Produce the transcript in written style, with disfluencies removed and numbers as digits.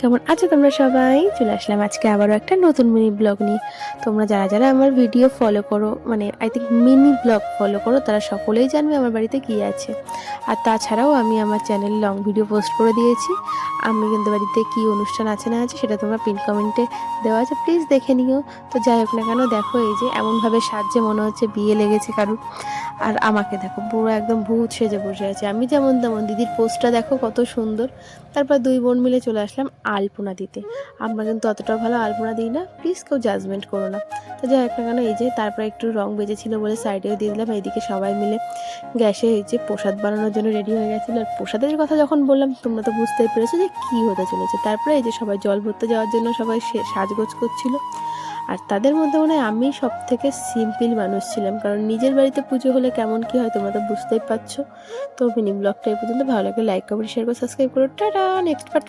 কেমন আছো তোমরা সবাই? চলে আসলাম আজকে আবারও একটা নতুন মিনি ব্লগ নিয়ে। তোমরা যারা, যারা আমার ভিডিও ফলো করো, মানে I think mini blog follow করো, তারা সকলেই জানবে আমার বাড়িতে কী আছে। আর তাছাড়াও আমি আমার চ্যানেলে লং ভিডিও পোস্ট করে দিয়েছি। আমি কিন্তু বাড়িতে কী অনুষ্ঠান আছে না আছে সেটা তোমরা পিন কমেন্টে দেওয়া আছে, প্লিজ দেখে নিও। তো যাই হোক না কেন, দেখো এই যে এমনভাবে সাজছে মনে হচ্ছে বিয়ে লেগেছে কারুর। আর আমাকে দেখো পুরো একদম ভূত সেজে বসে আছে, আমি যেমন তেমন। দিদির পোস্টটা দেখো কত সুন্দর। তারপর দুই বোন মিলে চলে আসলাম আলপনা দিতে। আমরা কিন্তু অতটাও ভালো আলপনা দিই না, প্লিজ কেউ জাজমেন্ট করো না। তো যাই হোক না কেন, এই যে তারপরে একটু রং বেজেছিল বলে সাইডেও দিয়ে দিলাম। এইদিকে সবাই মিলে গ্যাসে এই যে প্রসাদ বানানোর জন্য রেডি হয়ে গেছিলো। আর প্রসাদের কথা যখন বললাম তোমরা তো বুঝতেই পেরেছো যে কী হতে চলেছে। তারপরে এই যে সবাই জল ভরতে যাওয়ার জন্য সবাই সাজগোজ করছিল। আর তাদের মধ্যে মনে হয় আমি সব থেকে সিম্পল মানুষ ছিলাম, কারণ নিজের বাড়িতে পুজো হলে কেমন কী হয় তোমরা তো বুঝতেই পারছো। তো মিনি ব্লগটা এই পর্যন্ত। ভালো লাগে লাইক কমেন্ট শেয়ার করে সাবস্ক্রাইব করো। Tata, next part.